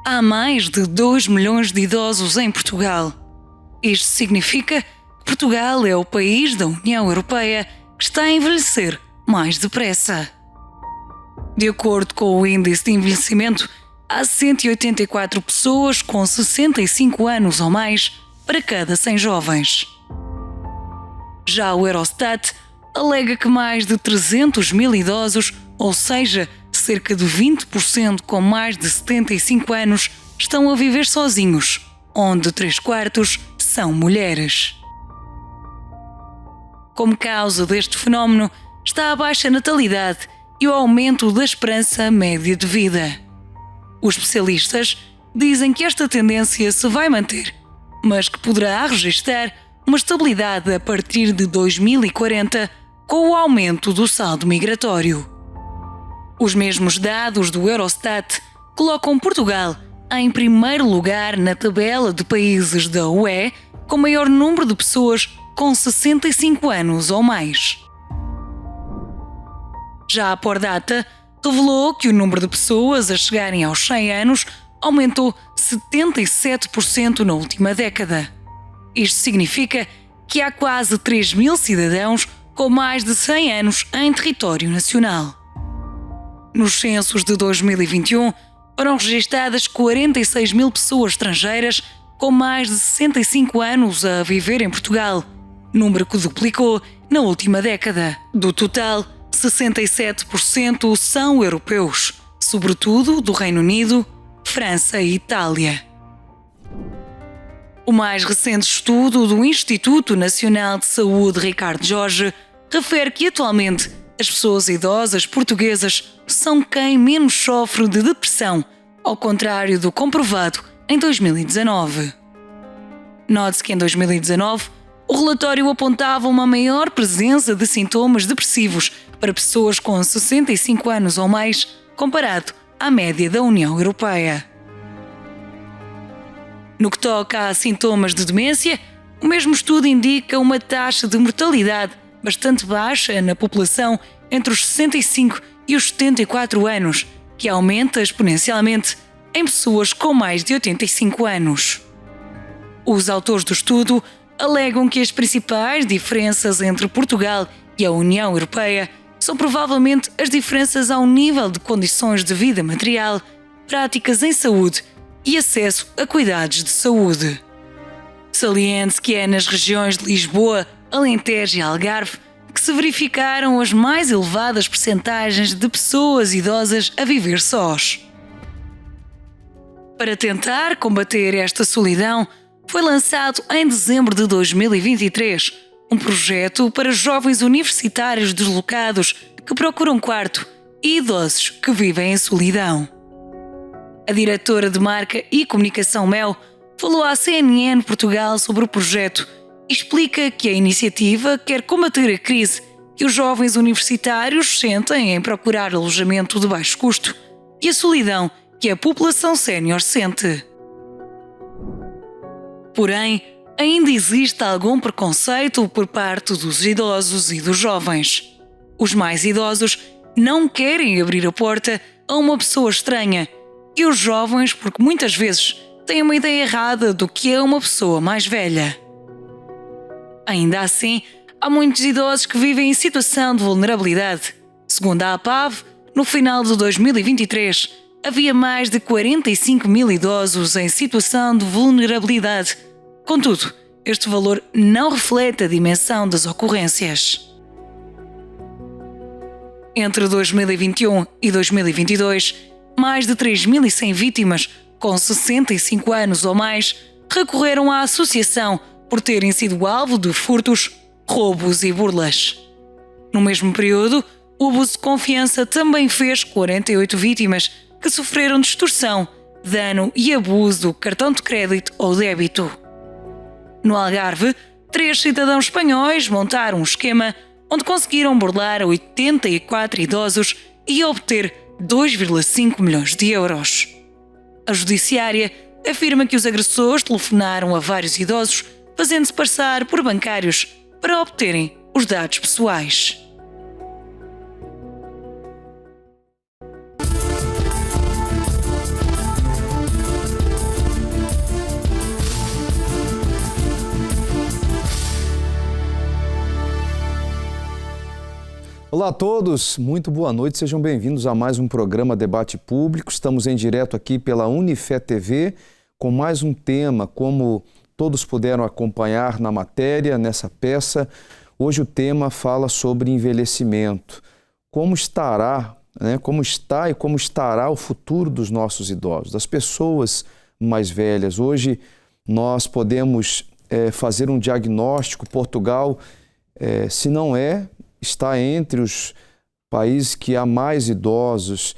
há mais de 2 milhões de idosos em Portugal. Isto significa que Portugal é o país da União Europeia que está a envelhecer mais depressa. De acordo com o Índice de Envelhecimento, há 184 pessoas com 65 anos ou mais para cada 100 jovens. Já o Eurostat alega que mais de 300 mil idosos, ou seja, cerca de 20% com mais de 75 anos, estão a viver sozinhos, onde 3/4 são mulheres. Como causa deste fenómeno está a baixa natalidade e o aumento da esperança média de vida. Os especialistas dizem que esta tendência se vai manter, mas que poderá registrar uma estabilidade a partir de 2040 com o aumento do saldo migratório. Os mesmos dados do Eurostat colocam Portugal em primeiro lugar na tabela de países da UE com maior número de pessoas com 65 anos ou mais. Já a Pordata revelou que o número de pessoas a chegarem aos 100 anos aumentou 77% na última década. Isto significa que há quase 3 mil cidadãos com mais de 100 anos em território nacional. Nos censos de 2021, foram registadas 46 mil pessoas estrangeiras com mais de 65 anos a viver em Portugal, número que duplicou na última década. Do total, 67% são europeus, sobretudo do Reino Unido, França e Itália. O mais recente estudo do Instituto Nacional de Saúde Ricardo Jorge refere que atualmente as pessoas idosas portuguesas são quem menos sofre de depressão, ao contrário do comprovado em 2019. Note-se que em 2019 o relatório apontava uma maior presença de sintomas depressivos para pessoas com 65 anos ou mais, comparado à média da União Europeia. No que toca a sintomas de demência, o mesmo estudo indica uma taxa de mortalidade bastante baixa na população entre os 65 e os 74 anos, que aumenta exponencialmente em pessoas com mais de 85 anos. Os autores do estudo alegam que as principais diferenças entre Portugal e a União Europeia são provavelmente as diferenças ao nível de condições de vida material, práticas em saúde e acesso a cuidados de saúde. Saliente-se que é nas regiões de Lisboa, Alentejo e Algarve que se verificaram as mais elevadas percentagens de pessoas idosas a viver sós. Para tentar combater esta solidão, foi lançado em dezembro de 2023 um projeto para jovens universitários deslocados que procuram quarto e idosos que vivem em solidão. A diretora de marca e comunicação Mel falou à CNN Portugal sobre o projeto e explica que a iniciativa quer combater a crise que os jovens universitários sentem em procurar alojamento de baixo custo e a solidão que a população sénior sente. Porém, ainda existe algum preconceito por parte dos idosos e dos jovens. Os mais idosos não querem abrir a porta a uma pessoa estranha e os jovens porque muitas vezes têm uma ideia errada do que é uma pessoa mais velha. Ainda assim, há muitos idosos que vivem em situação de vulnerabilidade. Segundo a APAV, no final de 2023, havia mais de 45 mil idosos em situação de vulnerabilidade. Contudo, este valor não reflete a dimensão das ocorrências. Entre 2021 e 2022, mais de 3.100 vítimas com 65 anos ou mais recorreram à associação por terem sido alvo de furtos, roubos e burlas. No mesmo período, o abuso de confiança também fez 48 vítimas que sofreram de extorsão, dano e abuso do cartão de crédito ou débito. No Algarve, 3 cidadãos espanhóis montaram um esquema onde conseguiram burlar 84 idosos e obter 2,5 milhões de euros. A judiciária afirma que os agressores telefonaram a vários idosos, fazendo-se passar por bancários para obterem os dados pessoais. Olá a todos, muito boa noite, sejam bem-vindos a mais um programa Debate Público. Estamos em direto aqui pela Unifé TV com mais um tema, como todos puderam acompanhar na matéria, nessa peça. Hoje o tema fala sobre envelhecimento. Como estará, como está e como estará o futuro dos nossos idosos, das pessoas mais velhas. Hoje nós podemos fazer um diagnóstico. Portugal, se não está entre os países que há mais idosos.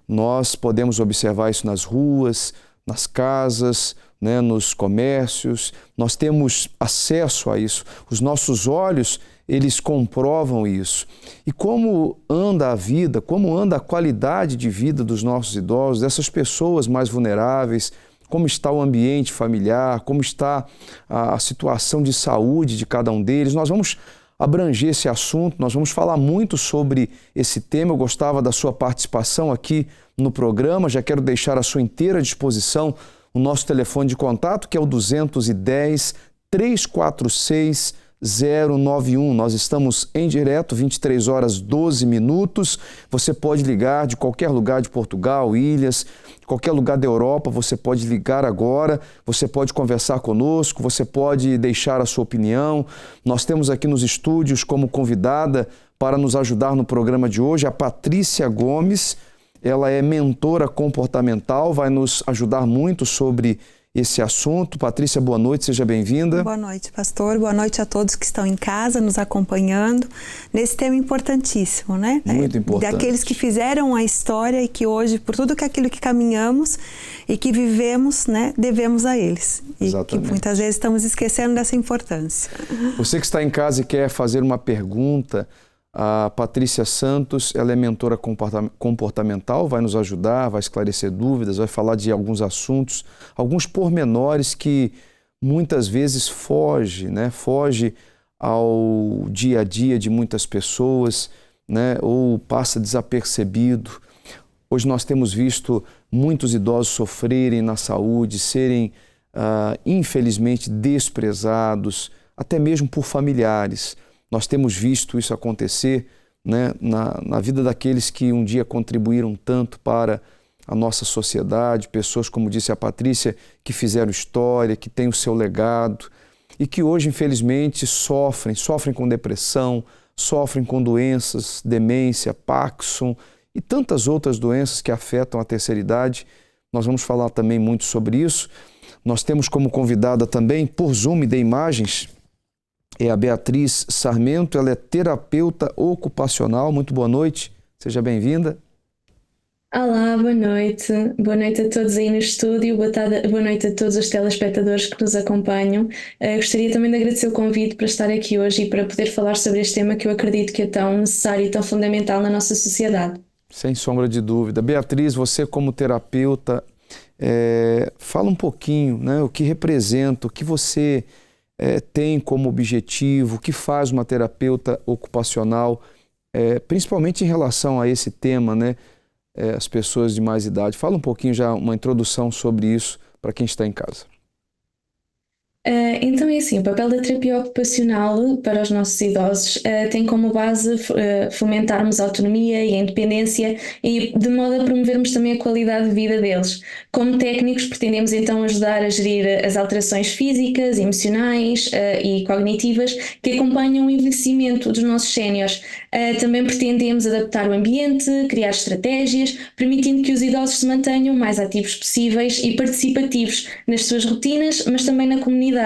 Nós podemos observar isso nas ruas, nas casas, nos comércios. Nós temos acesso a isso. Os nossos olhos, eles comprovam isso. E como anda a vida, como anda a qualidade de vida dos nossos idosos, dessas pessoas mais vulneráveis, como está o ambiente familiar, como está a situação de saúde de cada um deles. Nós vamos abranger esse assunto, nós vamos falar muito sobre esse tema. Eu gostava da sua participação aqui no programa, já quero deixar à sua inteira disposição o nosso telefone de contato, que é o 210-346-091. Nós estamos em direto, 23 horas 12 minutos. Você pode ligar de qualquer lugar de Portugal, ilhas, qualquer lugar da Europa, você pode ligar agora, você pode conversar conosco, você pode deixar a sua opinião. Nós temos aqui nos estúdios como convidada para nos ajudar no programa de hoje a Patrícia Gomes. Ela é mentora comportamental, vai nos ajudar muito sobre esse assunto. Patrícia, boa noite, seja bem-vinda. Boa noite, pastor. Boa noite a todos que estão em casa, nos acompanhando nesse tema importantíssimo, né? Muito importante. Daqueles que fizeram a história e que hoje, por tudo aquilo que caminhamos e que vivemos, devemos a eles. E Exatamente. Que muitas vezes estamos esquecendo dessa importância. Você que está em casa e quer fazer uma pergunta, a Patrícia Santos, ela é mentora comportamental, vai nos ajudar, vai esclarecer dúvidas, vai falar de alguns assuntos, alguns pormenores que muitas vezes foge ao dia a dia de muitas pessoas, ou passa desapercebido. Hoje nós temos visto muitos idosos sofrerem na saúde, serem infelizmente desprezados, até mesmo por familiares. Nós temos visto isso acontecer na vida daqueles que um dia contribuíram tanto para a nossa sociedade, pessoas, como disse a Patrícia, que fizeram história, que têm o seu legado e que hoje, infelizmente, sofrem com depressão, sofrem com doenças, demência, Parkinson e tantas outras doenças que afetam a terceira idade. Nós vamos falar também muito sobre isso. Nós temos como convidada também, por Zoom e de imagens, é a Beatriz Sarmento, ela é terapeuta ocupacional. Muito boa noite, seja bem-vinda. Olá, boa noite. Boa noite a todos aí no estúdio, boa noite a todos os telespectadores que nos acompanham. Gostaria também de agradecer o convite para estar aqui hoje e para poder falar sobre este tema que eu acredito que é tão necessário e tão fundamental na nossa sociedade. Sem sombra de dúvida. Beatriz, você como terapeuta, fala um pouquinho, o que representa, o que você tem como objetivo, o que faz uma terapeuta ocupacional, principalmente em relação a esse tema, as pessoas de mais idade. Fala um pouquinho, já uma introdução sobre isso para quem está em casa. Então é assim, o papel da terapia ocupacional para os nossos idosos tem como base fomentarmos a autonomia e a independência e de modo a promovermos também a qualidade de vida deles. Como técnicos pretendemos então ajudar a gerir as alterações físicas, emocionais e cognitivas que acompanham o envelhecimento dos nossos séniores. Também pretendemos adaptar o ambiente, criar estratégias, permitindo que os idosos se mantenham o mais ativos possíveis e participativos nas suas rotinas, mas também na comunidade.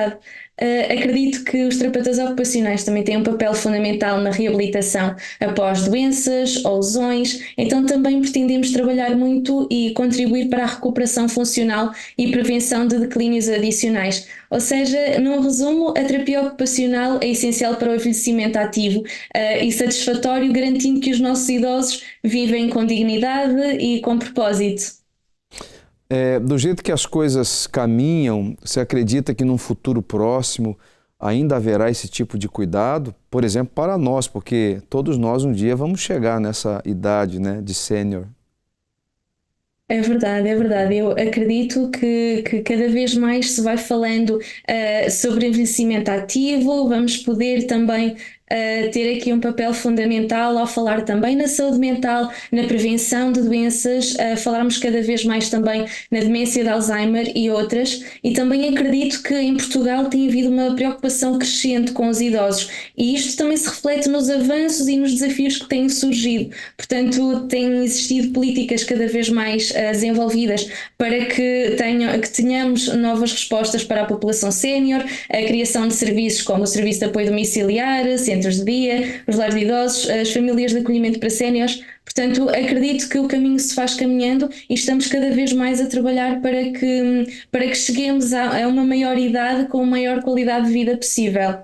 Acredito que os terapeutas ocupacionais também têm um papel fundamental na reabilitação após doenças ou lesões, então também pretendemos trabalhar muito e contribuir para a recuperação funcional e prevenção de declínios adicionais. Ou seja, num resumo, a terapia ocupacional é essencial para o envelhecimento ativo e satisfatório, garantindo que os nossos idosos vivem com dignidade e com propósito. Do jeito que as coisas caminham, você acredita que num futuro próximo ainda haverá esse tipo de cuidado? Por exemplo, para nós, porque todos nós um dia vamos chegar nessa idade, de sênior. É verdade, é verdade. Eu acredito que cada vez mais se vai falando sobre envelhecimento ativo, vamos poder também ter aqui um papel fundamental ao falar também na saúde mental, na prevenção de doenças, falarmos cada vez mais também na demência de Alzheimer e outras, e também acredito que em Portugal tem havido uma preocupação crescente com os idosos, e isto também se reflete nos avanços e nos desafios que têm surgido. Portanto, têm existido políticas cada vez mais desenvolvidas para que tenhamos novas respostas para a população sénior, a criação de serviços como o Serviço de Apoio Domiciliar, centros de dia, os lares de idosos, as famílias de acolhimento para séniores. Portanto, acredito que o caminho se faz caminhando e estamos cada vez mais a trabalhar para que cheguemos a uma maior idade com maior qualidade de vida possível.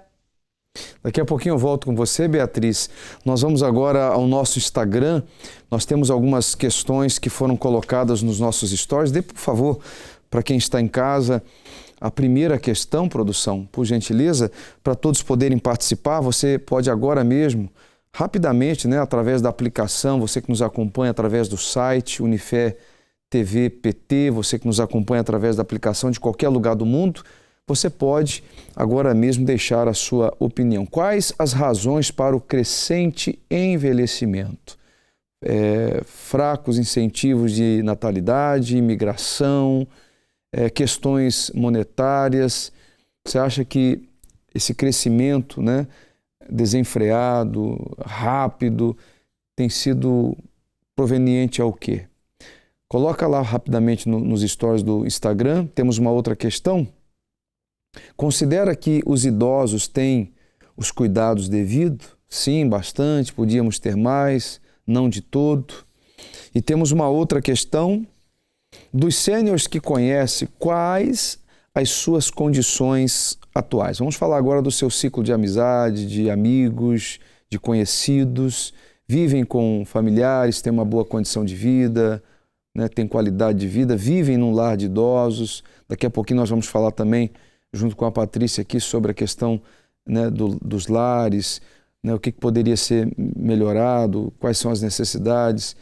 Daqui a pouquinho eu volto com você, Beatriz. Nós vamos agora ao nosso Instagram. Nós temos algumas questões que foram colocadas nos nossos stories. Dê, por favor, para quem está em casa, a primeira questão, produção, por gentileza, para todos poderem participar. Você pode agora mesmo, rapidamente, né, através da aplicação, você que nos acompanha através do site Unifé TV PT, você que nos acompanha através da aplicação de qualquer lugar do mundo, você pode agora mesmo deixar a sua opinião. Quais as razões para o crescente envelhecimento? Fracos incentivos de natalidade, imigração, questões monetárias. Você acha que esse crescimento, né, desenfreado, rápido, tem sido proveniente ao quê? Coloca lá rapidamente nos stories do Instagram. Temos uma outra questão. Considera que os idosos têm os cuidados devidos? Sim, bastante, podíamos ter mais, não de todo. E temos uma outra questão. Dos sêniors que conhece, quais as suas condições atuais? Vamos falar agora do seu ciclo de amizade, de amigos, de conhecidos. Vivem com familiares, têm uma boa condição de vida, né, têm qualidade de vida, vivem num lar de idosos. Daqui a pouquinho nós vamos falar também, junto com a Patrícia aqui, sobre a questão, né, dos lares, né, o que poderia ser melhorado, quais são as necessidades.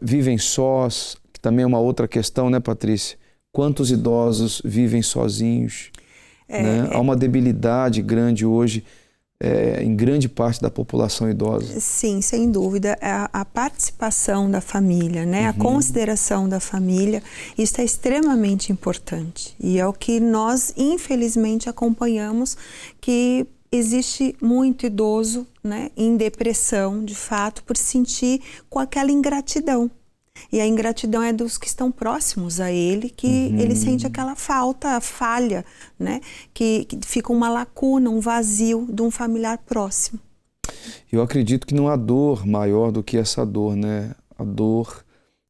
Vivem sós, que também é uma outra questão, né, Patrícia? Quantos idosos vivem sozinhos? Né? Há uma debilidade grande hoje em grande parte da população idosa. Sim, sem dúvida. A participação da família, né? A consideração da família, isso é extremamente importante. E é o que nós, infelizmente, acompanhamos, que existe muito idoso, né, em depressão, de fato, por sentir com aquela ingratidão. E a ingratidão é dos que estão próximos a ele, que ele sente aquela falta, a falha, né? Que fica uma lacuna, um vazio de um familiar próximo. Eu acredito que não há dor maior do que essa dor, né? A dor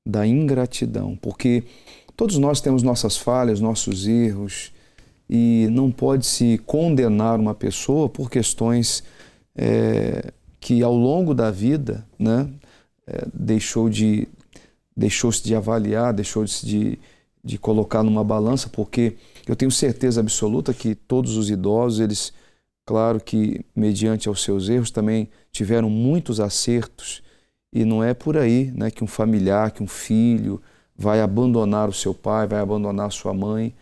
da ingratidão, porque todos nós temos nossas falhas, nossos erros, e não pode se condenar uma pessoa por questões que ao longo da vida, né, deixou-se de avaliar, deixou-se de colocar numa balança, porque eu tenho certeza absoluta que todos os idosos, eles, claro que mediante aos seus erros, também tiveram muitos acertos, e não é por aí, né, que um familiar, que um filho vai abandonar o seu pai, vai abandonar a sua mãe.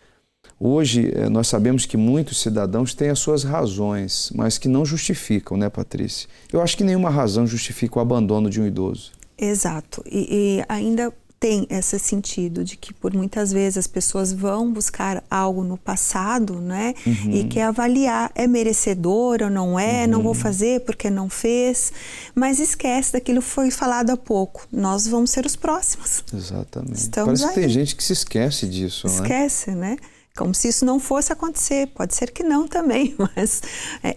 Hoje, nós sabemos que muitos cidadãos têm as suas razões, mas que não justificam, né, Patrícia? Eu acho que nenhuma razão justifica o abandono de um idoso. Exato, e ainda tem esse sentido de que por muitas vezes as pessoas vão buscar algo no passado, né? E quer avaliar, é merecedor ou não é, não vou fazer porque não fez, mas esquece daquilo que foi falado há pouco, nós vamos ser os próximos. Exatamente. Estamos Parece que tem gente que se esquece disso, esquece, né? Como se isso não fosse acontecer. Pode ser que não também, mas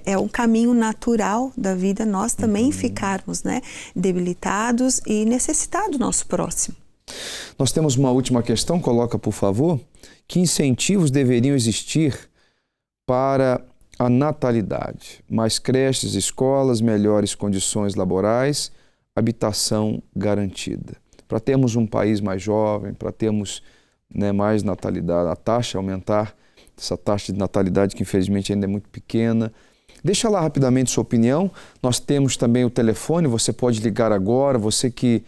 é um caminho natural da vida nós também ficarmos, né, debilitados e necessitados do nosso próximo. Nós temos uma última questão, coloca por favor. Que incentivos deveriam existir para a natalidade? Mais creches, escolas, melhores condições laborais, habitação garantida. Para termos um país mais jovem, para termos, né, mais natalidade, a taxa aumentar, essa taxa de natalidade que infelizmente ainda é muito pequena. Deixa lá rapidamente sua opinião. Nós temos também o telefone, você pode ligar agora, você que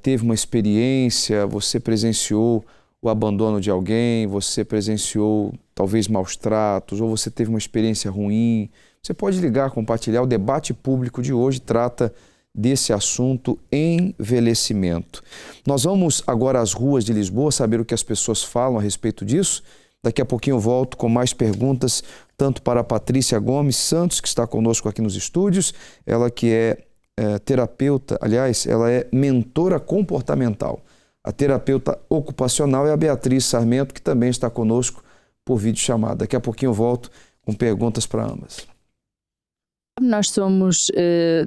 teve uma experiência, você presenciou o abandono de alguém, você presenciou talvez maus tratos, ou você teve uma experiência ruim, você pode ligar, compartilhar. O debate público de hoje trata desse assunto, envelhecimento. Nós vamos agora às ruas de Lisboa saber o que as pessoas falam a respeito disso. Daqui a pouquinho eu volto com mais perguntas, tanto para a Patrícia Gomes Santos, que está conosco aqui nos estúdios, ela que é terapeuta, aliás, ela é mentora comportamental. A terapeuta ocupacional é a Beatriz Sarmento, que também está conosco por videochamada. Daqui a pouquinho eu volto com perguntas para ambas. Nós somos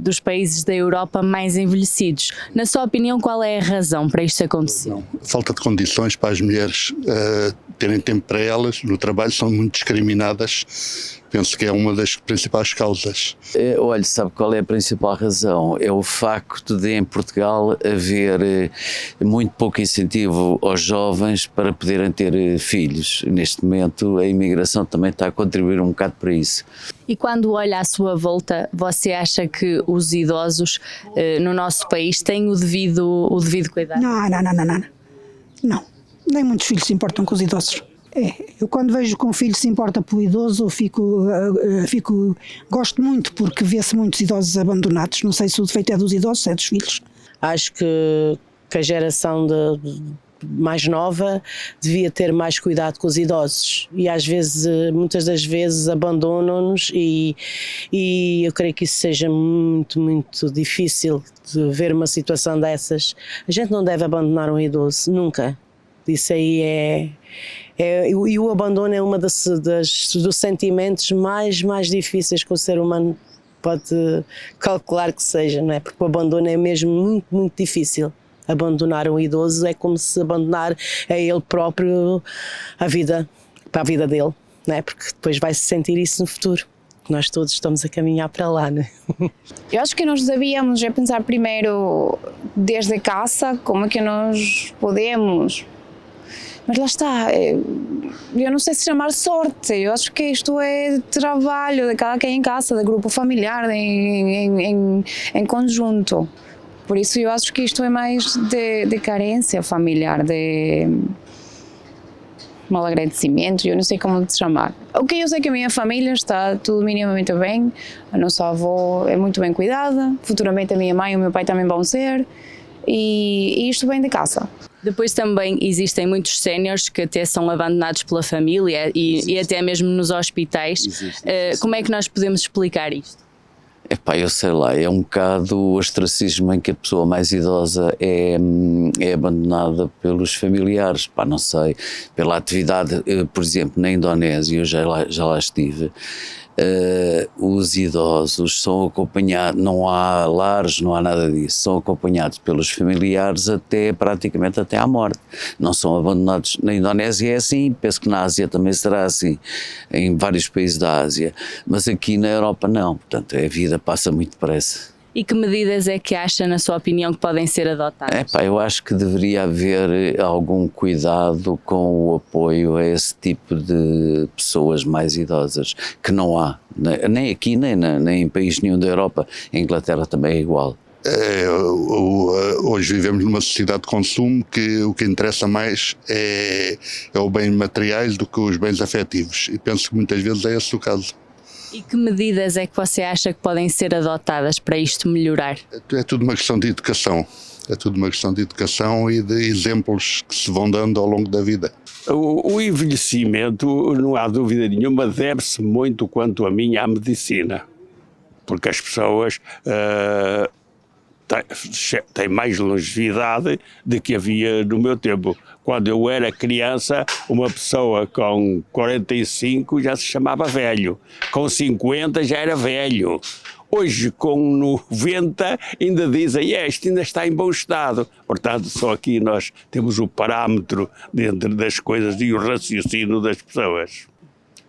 dos países da Europa mais envelhecidos. Na sua opinião, qual é a razão para isto acontecer? Falta de condições para as mulheres terem tempo para elas. No trabalho são muito discriminadas. Penso que é uma das principais causas. Olha, sabe qual é a principal razão? É o facto de em Portugal haver muito pouco incentivo aos jovens para poderem ter filhos. Neste momento a imigração também está a contribuir um bocado para isso. E quando olha à sua volta, você acha que os idosos no nosso país têm o devido cuidado? Não. Nem muitos filhos se importam com os idosos. Eu quando vejo que um filho se importa pelo idoso, gosto muito, porque vê-se muitos idosos abandonados. Não sei se o defeito é dos idosos, é dos filhos. Acho que a geração mais nova devia ter mais cuidado com os idosos e às vezes, muitas das vezes abandonam-nos e eu creio que isso seja muito, muito difícil de ver uma situação dessas. A gente não deve abandonar um idoso, nunca. Isso aí e o abandono é uma dos sentimentos mais difíceis que o ser humano pode calcular que seja, não é? Porque o abandono é mesmo muito, muito difícil. Abandonar um idoso é como se abandonar a ele próprio para a vida dele, não é? Porque depois vai se sentir isso no futuro. Nós todos estamos a caminhar para lá, não é? Eu acho que nós devíamos pensar primeiro desde casa como é que nós podemos. Mas lá está, eu não sei se chamar sorte, eu acho que isto é trabalho de cada quem em casa, de grupo familiar, em conjunto. Por isso eu acho que isto é mais de carência familiar, de malagradecimento, eu não sei como te chamar. O que eu sei é que a minha família está tudo minimamente bem, a nossa avó é muito bem cuidada, futuramente a minha mãe e o meu pai também vão ser, e isto vem de casa. Depois também existem muitos séniores que até são abandonados pela família e até mesmo nos hospitais. Como é que nós podemos explicar isto? Eu sei lá, é um bocado o ostracismo em que a pessoa mais idosa é abandonada pelos familiares, não sei, pela atividade, por exemplo, na Indonésia, eu já lá estive, os idosos são acompanhados, não há lares, não há nada disso, são acompanhados pelos familiares praticamente até à morte, não são abandonados. Na Indonésia é assim, penso que na Ásia também será assim, em vários países da Ásia, mas aqui na Europa não, portanto a vida passa muito depressa. E que medidas é que acha, na sua opinião, que podem ser adotadas? Eu acho que deveria haver algum cuidado com o apoio a esse tipo de pessoas mais idosas, que não há, nem aqui, nem em país nenhum da Europa. A Inglaterra também é igual. Hoje vivemos numa sociedade de consumo que o que interessa mais é o bem materiais do que os bens afetivos, e penso que muitas vezes é esse o caso. E que medidas é que você acha que podem ser adotadas para isto melhorar? É tudo uma questão de educação. É tudo uma questão de educação e de exemplos que se vão dando ao longo da vida. O envelhecimento, não há dúvida nenhuma, deve-se muito, quanto a mim, à medicina. Porque as pessoas têm mais longevidade do que havia no meu tempo. Quando eu era criança, uma pessoa com 45 já se chamava velho, com 50 já era velho. Hoje, com 90, ainda dizem este ainda está em bom estado. Portanto, só aqui nós temos o parâmetro dentro das coisas e o raciocínio das pessoas.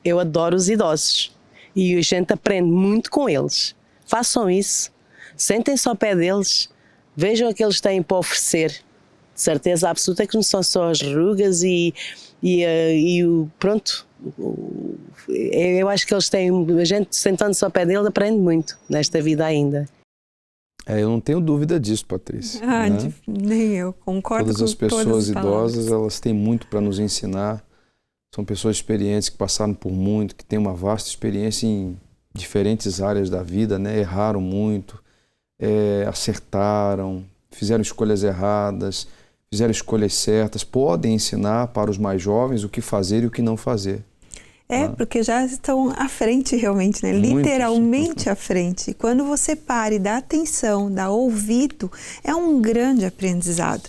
Eu adoro os idosos e a gente aprende muito com eles. Façam isso, sentem-se ao pé deles, vejam o que eles têm para oferecer. De certeza absoluta que não são só as rugas e pronto. Eu acho que eles têm, a gente sentando-se ao pé deles aprende muito nesta vida ainda. Eu não tenho dúvida disso, Patrícia. Nem eu, concordo todas com as pessoas idosas, palavras. Elas têm muito para nos ensinar. São pessoas experientes que passaram por muito, que têm uma vasta experiência em diferentes áreas da vida, né? Erraram muito, acertaram, fizeram escolhas erradas, fizeram escolhas certas, podem ensinar para os mais jovens o que fazer e o que não fazer. Porque já estão à frente realmente, né? Literalmente à frente. Quando você para e dá atenção, dá ouvido, é um grande aprendizado.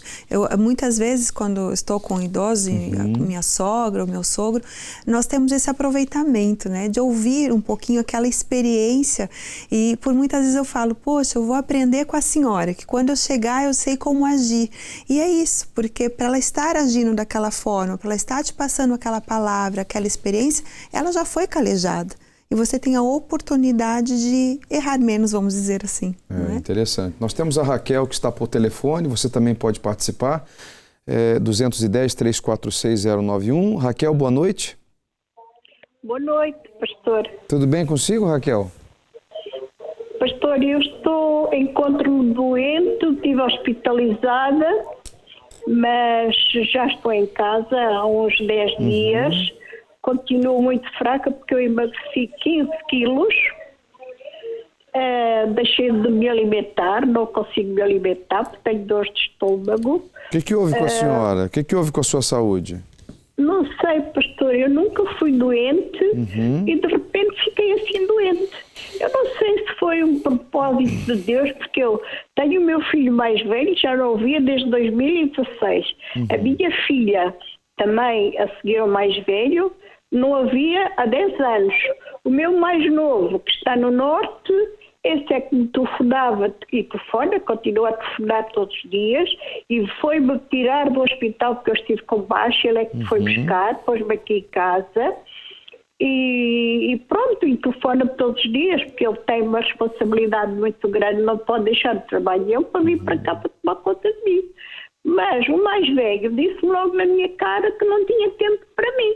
Muitas vezes, quando estou com idosos, minha sogra ou meu sogro, nós temos esse aproveitamento, né? De ouvir um pouquinho aquela experiência. E por muitas vezes eu falo, poxa, eu vou aprender com a senhora, que quando eu chegar eu sei como agir. E é isso, porque para ela estar agindo daquela forma, para ela estar te passando aquela palavra, aquela experiência, ela já foi calejada e você tem a oportunidade de errar menos, vamos dizer assim. Interessante. Nós temos a Raquel que está por telefone, você também pode participar, 210-346-091. Raquel, boa noite. Boa noite, pastor. Tudo bem consigo, Raquel? Pastor, eu encontro-me doente, estive hospitalizada, mas já estou em casa há uns 10 dias. Continuo muito fraca porque eu emagreci 15 quilos, deixei de me alimentar, não consigo me alimentar porque tenho dor de estômago. O que houve com a senhora? O que houve com a sua saúde? Não sei, pastor, eu nunca fui doente e de repente fiquei assim doente. Eu não sei se foi um propósito de Deus, porque eu tenho o meu filho mais velho, já não o via desde 2016. A minha filha também, a seguir ao mais velho, não havia há 10 anos. O meu mais novo, que está no norte, esse é que me telefonava e telefona, continua a telefonar todos os dias, e foi-me tirar do hospital porque eu estive com baixa, ele é que me foi buscar, pôs-me aqui em casa, e pronto, e telefona-me todos os dias, porque ele tem uma responsabilidade muito grande, não pode deixar de trabalhar para vir para cá para tomar conta de mim. Mas o mais velho disse-me logo na minha cara que não tinha tempo para mim.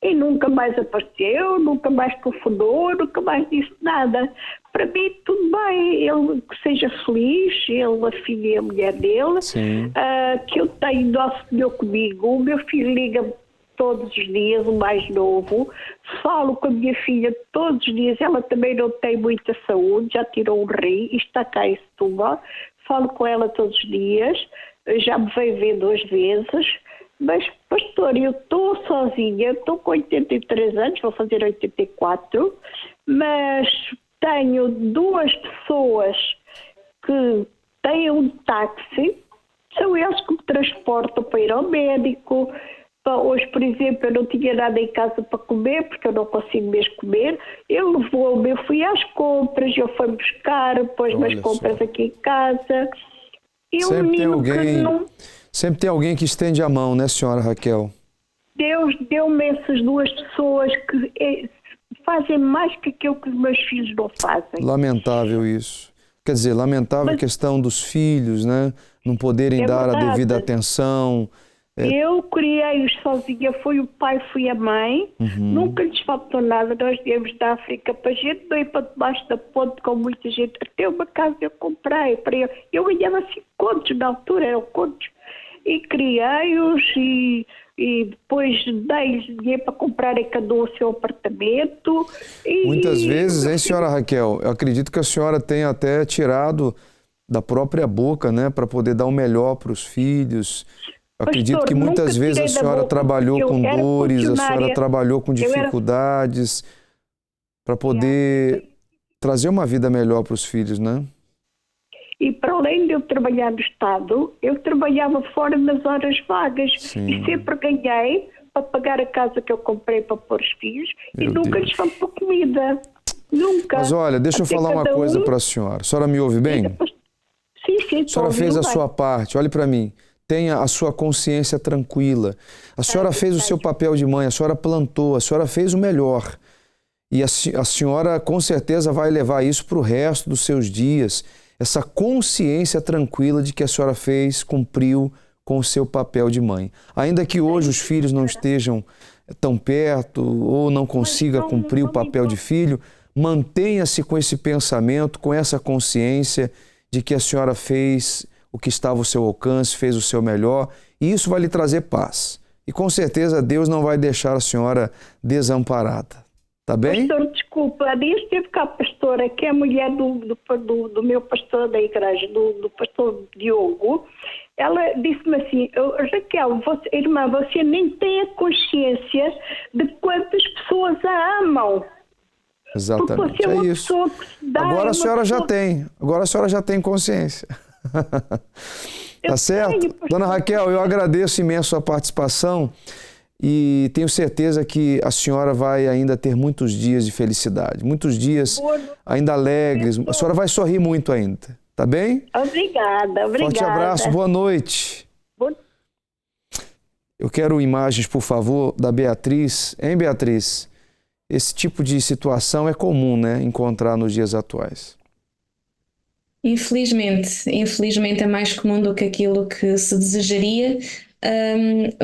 E nunca mais apareceu, nunca mais telefonou, nunca mais disse nada. Para mim, tudo bem, ele que seja feliz, ele, a filha e a mulher dele, que eu tenho Nosso Senhor comigo, o meu filho liga-me todos os dias, o mais novo, falo com a minha filha todos os dias, ela também não tem muita saúde, já tirou um rim, está cá em Setúbal, falo com ela todos os dias, já me veio ver 2 vezes. Mas, pastor, eu estou sozinha, estou com 83 anos, vou fazer 84, mas tenho 2 pessoas que têm um táxi, são eles que me transportam para ir ao médico. Hoje, por exemplo, eu não tinha nada em casa para comer, porque eu não consigo mesmo comer. Ele levou-me, eu fui às compras, eu fui buscar, pôs-me as compras aqui em casa. E um menino que não... Sempre tem alguém que estende a mão, né, senhora Raquel? Deus deu-me essas 2 pessoas que fazem mais que aquilo que os meus filhos não fazem. Lamentável isso. Quer dizer, lamentável a questão dos filhos, né? Não poderem dar a devida atenção. Eu criei-os sozinha, fui o pai, fui a mãe, nunca lhes faltou nada. Nós viemos da África para a gente não ir para debaixo da ponte com muita gente. Até uma casa eu comprei para eu. Eu ganhava 5 contos na altura, eram contos. E criei-os e depois dei-lhes dinheiro para comprarem cada um o seu apartamento. Muitas vezes, hein, senhora Raquel? Eu acredito que a senhora tenha até tirado da própria boca, né, para poder dar o melhor para os filhos. Eu acredito que muitas vezes a senhora trabalhou com dores, a senhora trabalhou com dificuldades para poder trazer uma vida melhor para os filhos, né? E para além de eu trabalhar no Estado, eu trabalhava fora nas horas vagas. E sempre ganhei para pagar a casa que eu comprei para pôr os filhos e nunca lhes faltou comida. Nunca. Mas olha, deixa eu falar uma coisa para a senhora. A senhora me ouve bem? Sim. A senhora fez a sua parte, olhe para mim. Tenha a sua consciência tranquila. A senhora fez o seu papel de mãe, a senhora plantou, a senhora fez o melhor. E a senhora com certeza vai levar isso para o resto dos seus dias. Essa consciência tranquila de que a senhora cumpriu com o seu papel de mãe. Ainda que hoje os filhos não estejam tão perto ou não consiga cumprir o papel de filho, mantenha-se com esse pensamento, com essa consciência de que a senhora fez o que estava ao seu alcance, fez o seu melhor, e isso vai lhe trazer paz. E com certeza Deus não vai deixar a senhora desamparada. Tá bem? Pastor, desculpa, há dias teve cá a pastora, que é a mulher do meu pastor da igreja, do pastor Diogo. Ela disse-me assim: Raquel, irmã, você nem tem a consciência de quantas pessoas a amam. Exatamente, Porque você é uma isso. pessoa que se dá, Agora a senhora pessoa... já tem, agora a senhora já tem consciência. Tá certo? tenho, pastor. Dona Raquel, eu agradeço imenso a participação e tenho certeza que a senhora vai ainda ter muitos dias de felicidade, muitos dias ainda alegres. A senhora vai sorrir muito ainda, tá bem? Obrigada. Forte abraço, boa noite. Eu quero imagens, por favor, da Beatriz. Hein, Beatriz? Esse tipo de situação é comum, né, encontrar nos dias atuais. Infelizmente é mais comum do que aquilo que se desejaria.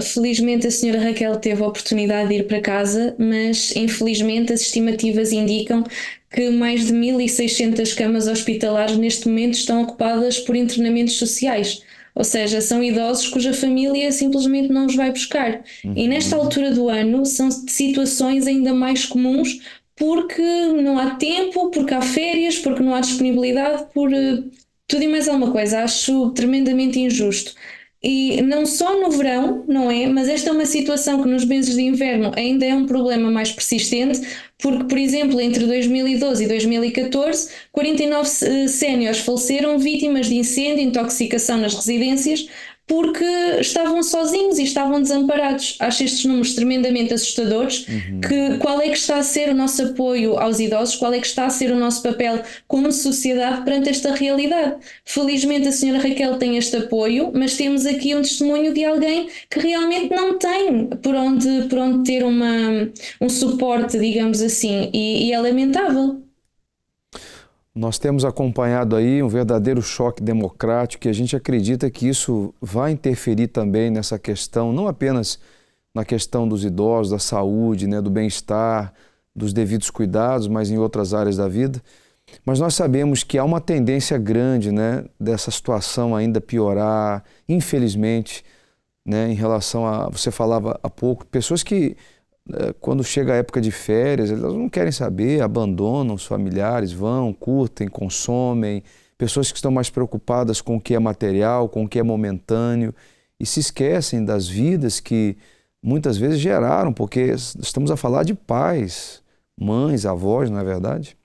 Felizmente a senhora Raquel teve a oportunidade de ir para casa, mas infelizmente as estimativas indicam que mais de 1.600 camas hospitalares neste momento estão ocupadas por internamentos sociais. Ou seja, são idosos cuja família simplesmente não os vai buscar. E nesta altura do ano são situações ainda mais comuns porque não há tempo, porque há férias, porque não há disponibilidade, por tudo e mais alguma coisa. Acho tremendamente injusto. E não só no verão, não é? Mas esta é uma situação que nos meses de inverno ainda é um problema mais persistente, porque, por exemplo, entre 2012 e 2014, 49 séniores faleceram vítimas de incêndio e intoxicação nas residências porque estavam sozinhos e estavam desamparados. Acho estes números tremendamente assustadores. Qual é que está a ser o nosso apoio aos idosos? Qual é que está a ser o nosso papel como sociedade perante esta realidade? Felizmente a senhora Raquel tem este apoio, mas temos aqui um testemunho de alguém que realmente não tem por onde ter um suporte, digamos assim, e é lamentável. Nós temos acompanhado aí um verdadeiro choque democrático e a gente acredita que isso vai interferir também nessa questão, não apenas na questão dos idosos, da saúde, né, do bem-estar, dos devidos cuidados, mas em outras áreas da vida. Mas nós sabemos que há uma tendência grande, né, dessa situação ainda piorar, infelizmente, né, em relação a, você falava há pouco, pessoas que quando chega a época de férias, elas não querem saber, abandonam os familiares, vão, curtem, consomem, pessoas que estão mais preocupadas com o que é material, com o que é momentâneo e se esquecem das vidas que muitas vezes geraram, porque estamos a falar de pais, mães, avós, não é verdade?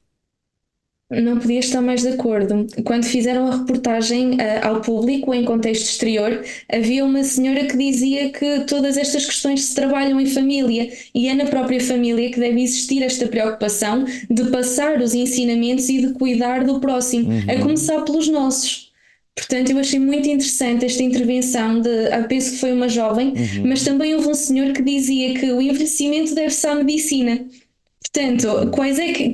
Não podia estar mais de acordo. Quando fizeram a reportagem ao público em contexto exterior, havia uma senhora que dizia que todas estas questões se trabalham em família e é na própria família que deve existir esta preocupação de passar os ensinamentos e de cuidar do próximo, a começar pelos nossos. Portanto, eu achei muito interessante esta intervenção penso que foi uma jovem, mas também houve um senhor que dizia que o envelhecimento deve-se à medicina. Portanto,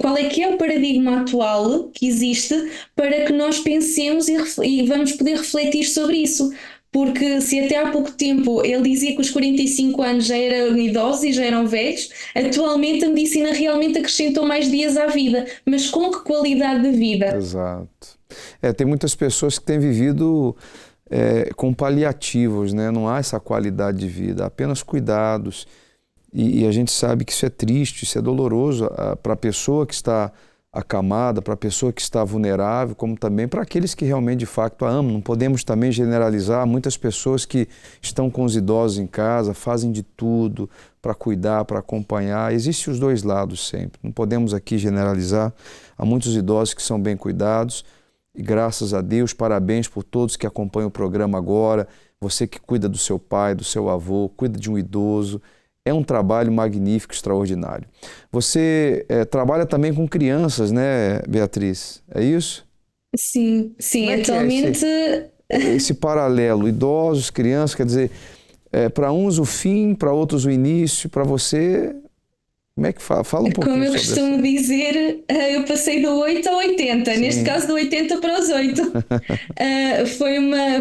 qual é que é o paradigma atual que existe para que nós pensemos e vamos poder refletir sobre isso? Porque se até há pouco tempo ele dizia que os 45 anos já eram idosos e já eram velhos, atualmente a medicina realmente acrescentou mais dias à vida, mas com que qualidade de vida? Exato. Tem muitas pessoas que têm vivido com paliativos, né? Não há essa qualidade de vida, apenas cuidados. E a gente sabe que isso é triste, isso é doloroso para a pessoa que está acamada, para a pessoa que está vulnerável, como também para aqueles que realmente de fato a amam. Não podemos também generalizar, muitas pessoas que estão com os idosos em casa, fazem de tudo para cuidar, para acompanhar. Existem os dois lados sempre, não podemos aqui generalizar. Há muitos idosos que são bem cuidados e graças a Deus, parabéns por todos que acompanham o programa agora, você que cuida do seu pai, do seu avô, cuida de um idoso. É um trabalho magnífico, extraordinário. Você trabalha também com crianças, né, Beatriz? É isso? Sim, atualmente... Esse paralelo, idosos, crianças, quer dizer, para uns o fim, para outros o início, para você... Como é que fala? Fala um pouquinho Como eu sobre costumo dizer, eu passei do 8 ao 80, neste caso do 80 para os 8.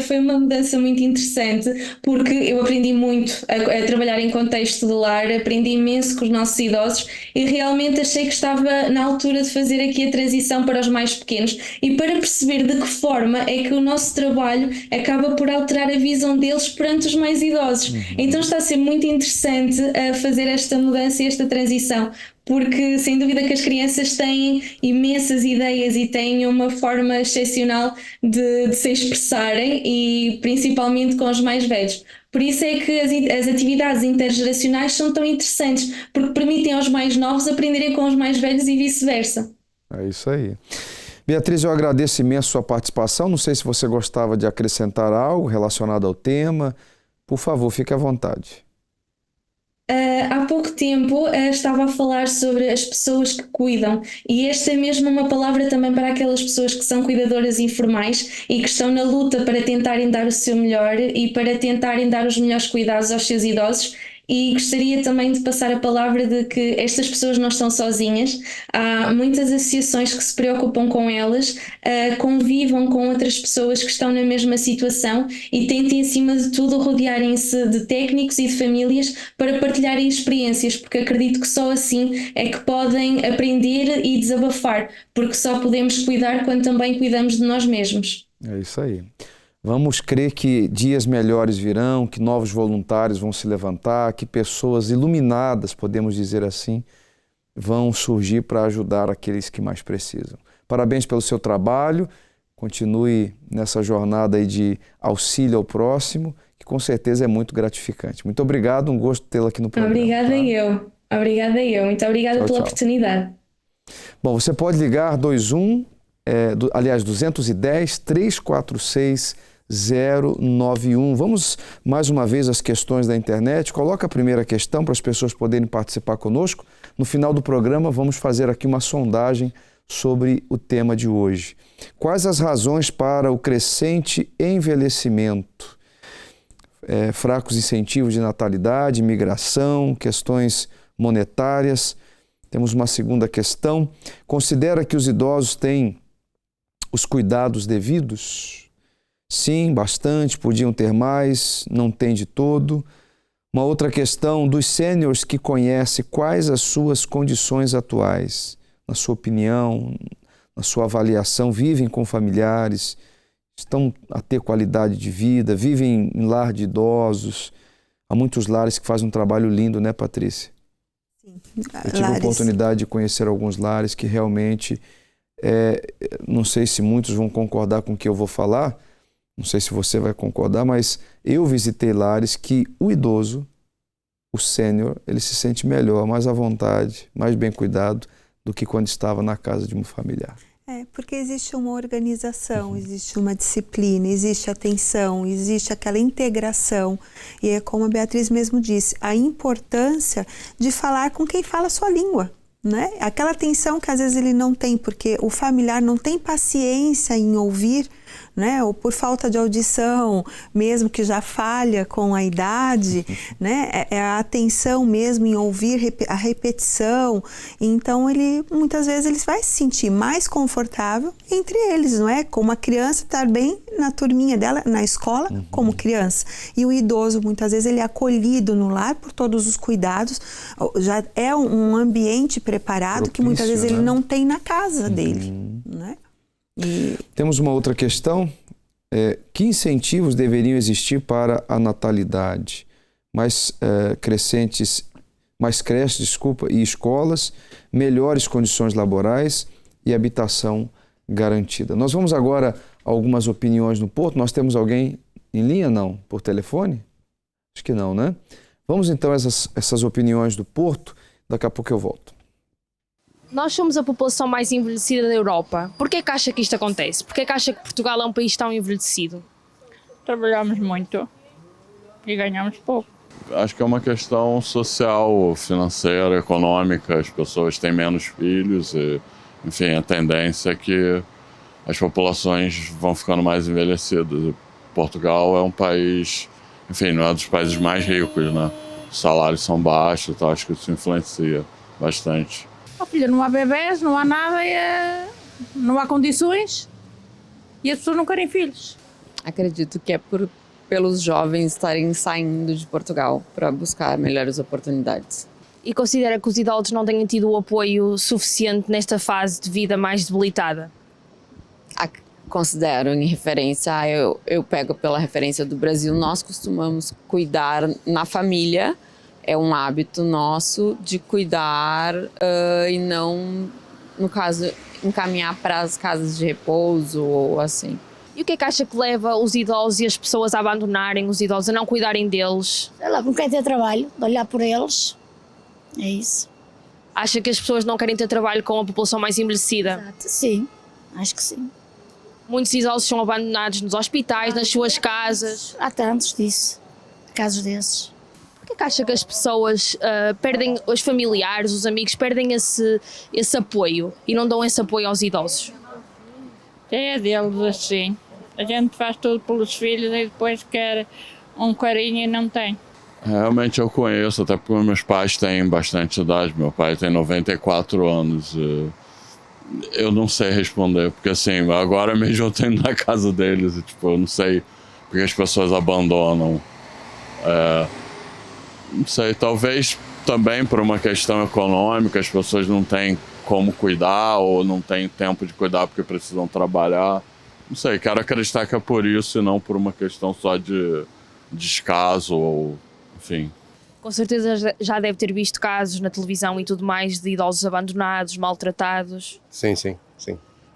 Foi uma mudança muito interessante, porque eu aprendi muito a trabalhar em contexto de lar, aprendi imenso com os nossos idosos e realmente achei que estava na altura de fazer aqui a transição para os mais pequenos e para perceber de que forma é que o nosso trabalho acaba por alterar a visão deles perante os mais idosos. Então está a ser muito interessante fazer esta mudança e esta transição disposição, porque sem dúvida que as crianças têm imensas ideias e têm uma forma excepcional de se expressarem, e principalmente com os mais velhos. Por isso é que as atividades intergeracionais são tão interessantes, porque permitem aos mais novos aprenderem com os mais velhos e vice-versa. É isso aí. Beatriz, eu agradeço imenso a sua participação. Não sei se você gostava de acrescentar algo relacionado ao tema. Por favor, fique à vontade. Há pouco tempo estava a falar sobre as pessoas que cuidam, e esta é mesmo uma palavra também para aquelas pessoas que são cuidadoras informais e que estão na luta para tentarem dar o seu melhor e para tentarem dar os melhores cuidados aos seus idosos. E gostaria também de passar a palavra de que estas pessoas não estão sozinhas. Há muitas associações que se preocupam com elas, convivam com outras pessoas que estão na mesma situação e tentem, acima de tudo, rodearem-se de técnicos e de famílias para partilharem experiências, porque acredito que só assim é que podem aprender e desabafar, porque só podemos cuidar quando também cuidamos de nós mesmos. É isso aí. Vamos crer que dias melhores virão, que novos voluntários vão se levantar, que pessoas iluminadas, podemos dizer assim, vão surgir para ajudar aqueles que mais precisam. Parabéns pelo seu trabalho, continue nessa jornada aí de auxílio ao próximo, que com certeza é muito gratificante. Muito obrigado, um gosto tê-la aqui no programa. Obrigada eu. Muito obrigada pela oportunidade. Bom, você pode ligar 210 346 091. Vamos mais uma vez às questões da internet. Coloca a primeira questão para as pessoas poderem participar conosco. No final do programa vamos fazer aqui uma sondagem sobre o tema de hoje. Quais as razões para o crescente envelhecimento? Fracos incentivos de natalidade, imigração, questões monetárias. Temos uma segunda questão. Considera que os idosos têm os cuidados devidos? Sim, bastante, podiam ter mais, não tem de todo. Uma outra questão, dos sêniors que conhece, quais as suas condições atuais? Na sua opinião, na sua avaliação, vivem com familiares, estão a ter qualidade de vida, vivem em lar de idosos. Há muitos lares que fazem um trabalho lindo, né, Patrícia? Sim. Eu tive a oportunidade de conhecer alguns lares que realmente, não sei se muitos vão concordar com o que eu vou falar, não sei se você vai concordar, mas eu visitei lares que o idoso, o sênior, ele se sente melhor, mais à vontade, mais bem cuidado do que quando estava na casa de um familiar. Porque existe uma organização, existe uma disciplina, existe atenção, existe aquela integração. E é como a Beatriz mesmo disse, a importância de falar com quem fala a sua língua. Né? Aquela atenção que às vezes ele não tem, porque o familiar não tem paciência em ouvir, né? Ou por falta de audição, mesmo que já falha com a idade, né? É a atenção mesmo em ouvir a repetição. Então ele muitas vezes ele vai se sentir mais confortável entre eles, não é? Como a criança estar bem na turminha dela, na escola, como criança. E o idoso muitas vezes ele é acolhido no lar por todos os cuidados, já é um ambiente preparado propício, que muitas vezes ele não tem na casa dele, né? Temos uma outra questão. Que incentivos deveriam existir para a natalidade? Mais creches e escolas, melhores condições laborais e habitação garantida. Nós vamos agora a algumas opiniões no Porto. Nós temos alguém em linha, não? Por telefone? Acho que não, né? Vamos então a essas opiniões do Porto. Daqui a pouco eu volto. Nós somos a população mais envelhecida da Europa. Por que é que acha que isto acontece? Por que é que acha que Portugal é um país tão envelhecido? Trabalhamos muito e ganhamos pouco. Acho que é uma questão social, financeira, econômica. As pessoas têm menos filhos e, enfim, a tendência é que as populações vão ficando mais envelhecidas. Portugal é um país, enfim, não é dos países mais ricos, né? Os salários são baixos, então acho que isso influencia bastante. Filha, não há bebés, não há nada, não há condições e as pessoas não querem filhos. Acredito que é pelos jovens estarem saindo de Portugal para buscar melhores oportunidades. E considera que os idosos não tenham tido o apoio suficiente nesta fase de vida mais debilitada? Considero, em referência, eu pego pela referência do Brasil, nós costumamos cuidar na família é um hábito nosso de cuidar e não, no caso, encaminhar para as casas de repouso ou assim. E o que é que acha que leva os idosos e as pessoas a abandonarem os idosos, a não cuidarem deles? Sei lá, não quer ter trabalho, de olhar por eles, é isso. Acha que as pessoas não querem ter trabalho com a população mais envelhecida? Exato, sim, acho que sim. Muitos idosos são abandonados nos hospitais, nas suas casas. Há tantos disso, casos desses. Por que acha que as pessoas perdem, os familiares, os amigos, perdem esse apoio e não dão esse apoio aos idosos? É deles assim. A gente faz tudo pelos filhos e depois quer um carinho e não tem. Realmente eu conheço, até porque meus pais têm bastante idade. Meu pai tem 94 anos. Eu não sei responder, porque assim, agora mesmo eu tô indo na casa deles e tipo, eu não sei porque as pessoas abandonam. Não sei, talvez também por uma questão econômica, as pessoas não têm como cuidar ou não têm tempo de cuidar porque precisam trabalhar. Não sei, quero acreditar que é por isso e não por uma questão só de descaso ou, enfim. Com certeza já deve ter visto casos na televisão e tudo mais de idosos abandonados, maltratados. Sim.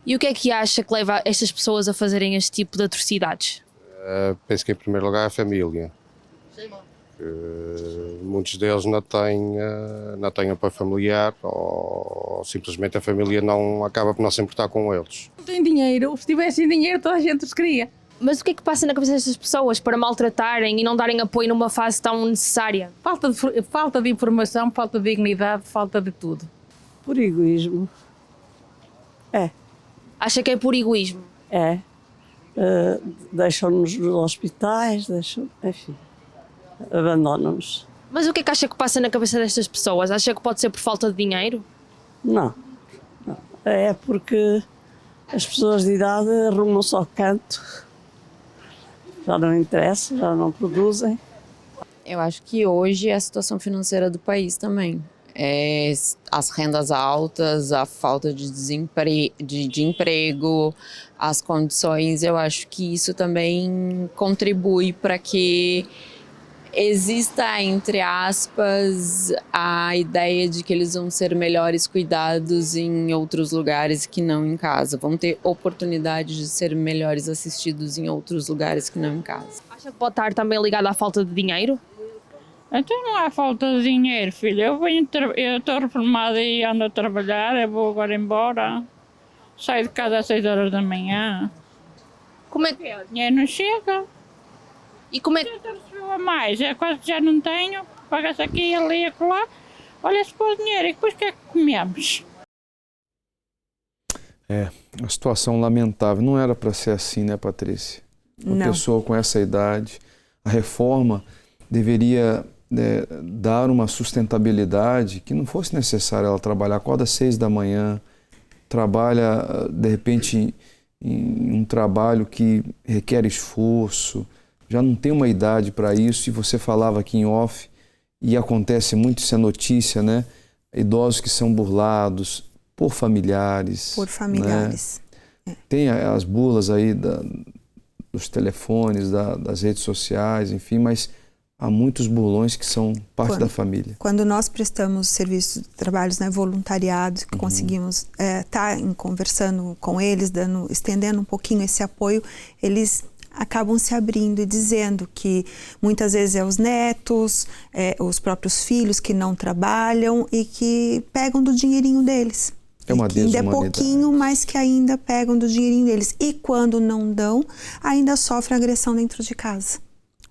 E o que é que acha que leva estas pessoas a fazerem este tipo de atrocidades? Penso que em primeiro lugar a família. Muitos deles não têm apoio familiar ou simplesmente a família não acaba por não se importar com eles. Não tem dinheiro, se tivessem dinheiro toda a gente os queria. Mas o que é que passa na cabeça destas pessoas para maltratarem e não darem apoio numa fase tão necessária? Falta de informação, falta de dignidade, falta de tudo. Por egoísmo. Acha que é por egoísmo? Deixam-nos nos hospitais, enfim, abandonam-nos. Mas o que é que acha que passa na cabeça destas pessoas? Acha que pode ser por falta de dinheiro? Não. É porque as pessoas de idade arrumam-se ao canto. Já não interessa, já não produzem. Eu acho que hoje é a situação financeira do país também. As rendas altas, a falta de emprego, as condições, eu acho que isso também contribui para que exista, entre aspas, a ideia de que eles vão ser melhores cuidados em outros lugares que não em casa. Vão ter oportunidade de ser melhores assistidos em outros lugares que não em casa. Acha que pode estar também ligado à falta de dinheiro? Então não há falta de dinheiro, filha. Eu estou reformada e ando a trabalhar, eu vou agora embora. Saio de casa às 6 horas da manhã. Como é que é? O dinheiro não chega. E como é que... A mais, quase que já não tenho, paga-se aqui, ali, acolá, olha-se para o dinheiro e depois o que é que comemos? Uma situação lamentável. Não era para ser assim, né, Patrícia? Uma pessoa com essa idade, a reforma deveria dar uma sustentabilidade que não fosse necessário ela trabalhar. Acorda às 6 da manhã, trabalha, de repente, em um trabalho que requer esforço, já não tem uma idade para isso, e você falava aqui em off, e acontece muito, isso é notícia, né? Idosos que são burlados por familiares. Né? Tem as burlas aí dos telefones, das redes sociais, enfim, mas há muitos burlões que são parte da família. Quando nós prestamos serviços de trabalhos, né, voluntariado, que conseguimos estar conversando com eles, estendendo um pouquinho esse apoio, eles acabam se abrindo e dizendo que muitas vezes os netos, os próprios filhos que não trabalham e que pegam do dinheirinho deles. É uma ainda é pouquinho, mas que ainda pegam do dinheirinho deles. E quando não dão, ainda sofrem agressão dentro de casa.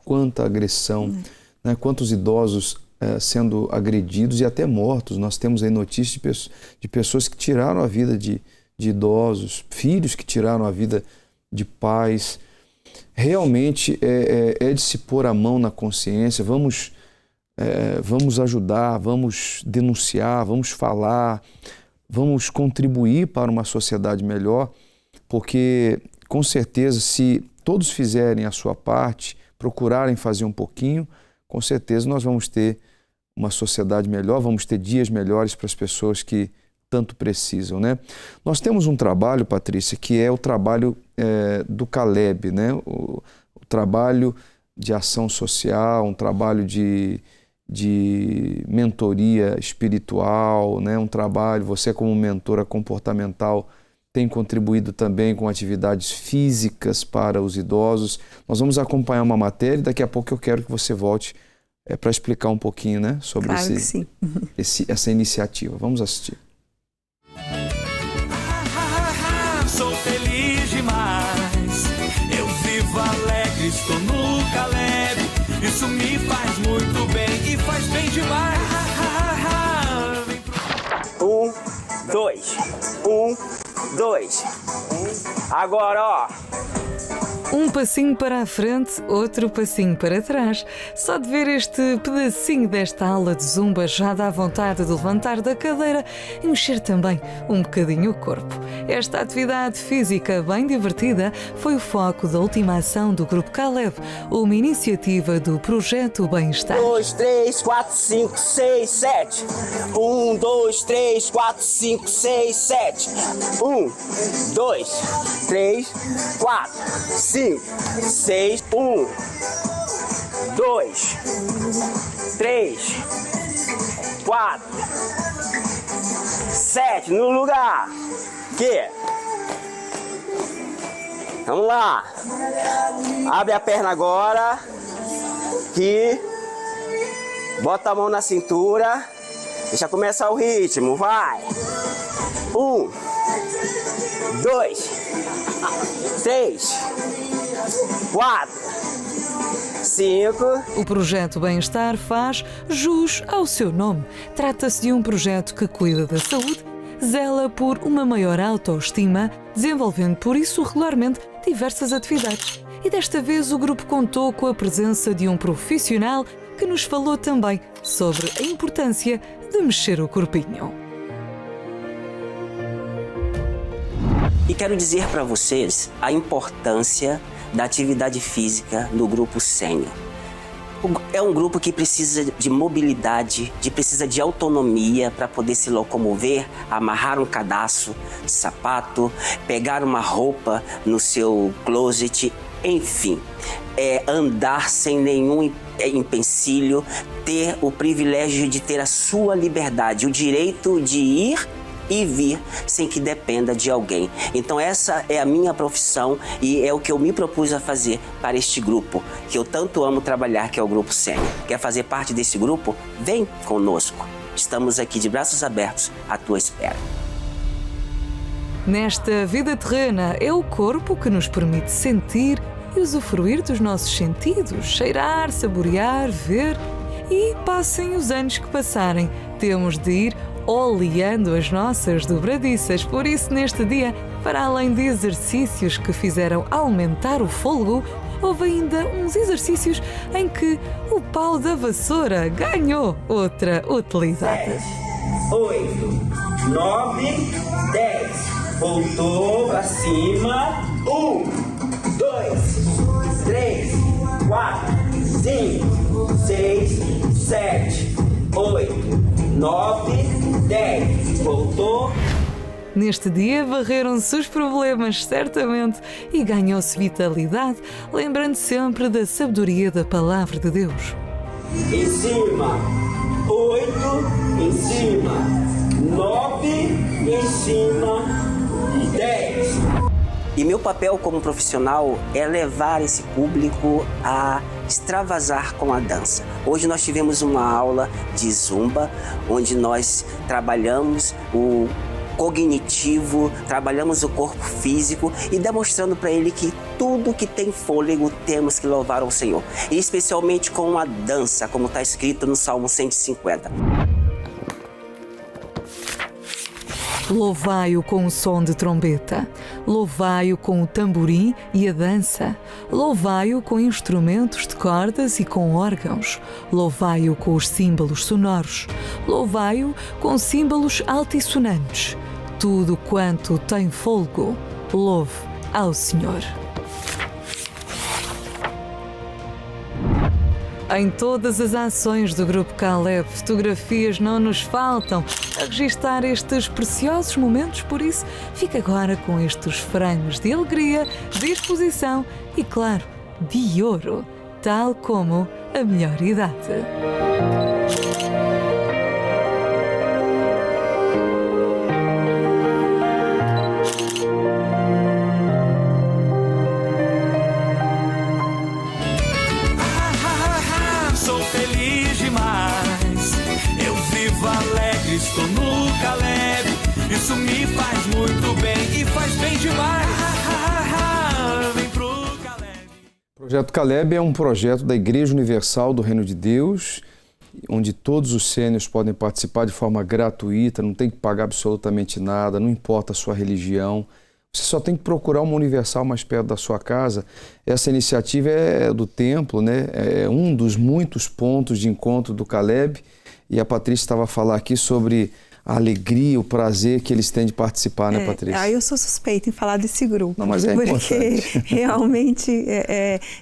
Quanta agressão, né? Quantos idosos sendo agredidos e até mortos. Nós temos aí notícias de pessoas que tiraram a vida de idosos, filhos que tiraram a vida de pais. Realmente é de se pôr a mão na consciência. Vamos ajudar, vamos denunciar, vamos falar, vamos contribuir para uma sociedade melhor, porque com certeza se todos fizerem a sua parte, procurarem fazer um pouquinho, com certeza nós vamos ter uma sociedade melhor, vamos ter dias melhores para as pessoas que tanto precisam, né? Nós temos um trabalho, Patrícia, que é o trabalho do Caleb, né? O trabalho de ação social, um trabalho de de mentoria espiritual, né? Um trabalho, você como mentora comportamental tem contribuído também com atividades físicas para os idosos. Nós vamos acompanhar uma matéria e daqui a pouco eu quero que você volte para explicar um pouquinho, né, sobre essa iniciativa. Vamos assistir. Sou feliz demais, eu vivo alegre, estou no Caleb, isso me faz muito bem e faz bem demais. 1, 2, 1, 2. Agora, ó. Um passinho para a frente, outro passinho para trás. Só de ver este pedacinho desta aula de zumba já dá vontade de levantar da cadeira e mexer também um bocadinho o corpo. Esta atividade física bem divertida foi o foco da última ação do Grupo Caleb, uma iniciativa do Projeto Bem-Estar. 2, 3, 4, 5, 6, 7. 1, 2, 3, 4, 5, 6, 7. 1, 2, 3, 4, 5, 6, 1, 2, 3, 4, 7, no lugar. Aqui. Vamos lá. Abre a perna agora. Aqui. Bota a mão na cintura. Deixa começar o ritmo. Vai. 1, 2, 3, 4, 5. O Projeto Bem-Estar faz jus ao seu nome. Trata-se de um projeto que cuida da saúde, zela por uma maior autoestima, desenvolvendo por isso regularmente diversas atividades. E desta vez o grupo contou com a presença de um profissional que nos falou também sobre a importância de mexer o corpinho. E quero dizer para vocês a importância da atividade física no grupo sênior. É um grupo que precisa de mobilidade, precisa de autonomia para poder se locomover, amarrar um cadastro de sapato, pegar uma roupa no seu closet, enfim, andar sem nenhum empecilho, ter o privilégio de ter a sua liberdade, o direito de ir e vir sem que dependa de alguém. Então essa é a minha profissão e é o que eu me propus a fazer para este grupo, que eu tanto amo trabalhar, que é o Grupo Sênior. Quer fazer parte desse grupo? Vem conosco. Estamos aqui de braços abertos à tua espera. Nesta vida terrena, é o corpo que nos permite sentir e usufruir dos nossos sentidos, cheirar, saborear, ver. E passem os anos que passarem, temos de ir oleando as nossas dobradiças. Por isso, neste dia, para além de exercícios que fizeram aumentar o fôlego, houve ainda uns exercícios em que o pau da vassoura ganhou outra utilidade. 10, 8, 9, 10. Voltou para cima. 1, 2, 3, 4, 5, 6, 7, 8, 9, 10. Voltou. Neste dia varreram-se os problemas, certamente, e ganhou-se vitalidade, lembrando sempre da sabedoria da Palavra de Deus. Em cima, 8, em cima, 9, em cima, 10. E meu papel como profissional é levar esse público a extravasar com a dança. Hoje nós tivemos uma aula de zumba, onde nós trabalhamos o cognitivo, trabalhamos o corpo físico e demonstrando para ele que tudo que tem fôlego temos que louvar ao Senhor. E especialmente com a dança, como está escrito no Salmo 150. Louvai-o com o som de trombeta, louvai-o com o tamborim e a dança, louvai-o com instrumentos de cordas e com órgãos, louvai-o com os símbolos sonoros, louvai-o com símbolos altissonantes. Tudo quanto tem fôlego, louve ao Senhor. Em todas as ações do Grupo Caleb, fotografias não nos faltam a registar estes preciosos momentos, por isso fica agora com estes frames de alegria, disposição e, claro, de ouro, tal como a melhor idade. Sou feliz demais. Eu vivo alegre, estou no Caleb. Isso me faz muito bem e faz bem demais. Vem pro Caleb. O Projeto Caleb é um projeto da Igreja Universal do Reino de Deus, onde todos os sêniors podem participar de forma gratuita, não tem que pagar absolutamente nada, não importa a sua religião. Você só tem que procurar uma Universal mais perto da sua casa. Essa iniciativa é do templo, né? É um dos muitos pontos de encontro do Caleb. E a Patrícia estava a falar aqui sobre a alegria, o prazer que eles têm de participar, né, Patrícia? Aí eu sou suspeita em falar desse grupo. Não, mas é porque importante. realmente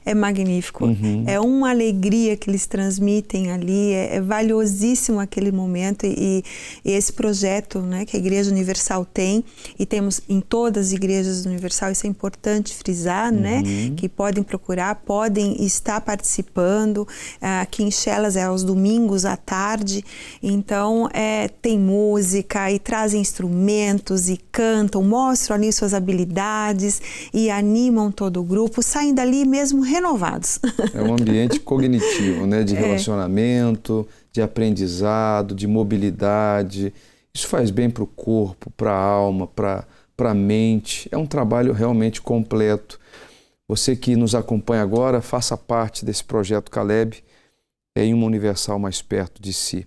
é magnífico. É uma alegria que eles transmitem ali, é valiosíssimo aquele momento e esse projeto, né, que a Igreja Universal tem, e temos em todas as igrejas Universal, isso é importante frisar, né, que podem procurar, podem estar participando. Aqui em Chelas é aos domingos à tarde, então tem música e trazem instrumentos e cantam, mostram ali suas habilidades e animam todo o grupo, saem dali mesmo renovados. É um ambiente cognitivo, né? De relacionamento, de aprendizado, de mobilidade. Isso faz bem para o corpo, para a alma, para a mente. É um trabalho realmente completo. Você que nos acompanha agora, faça parte desse projeto Caleb, em uma Universal mais perto de si.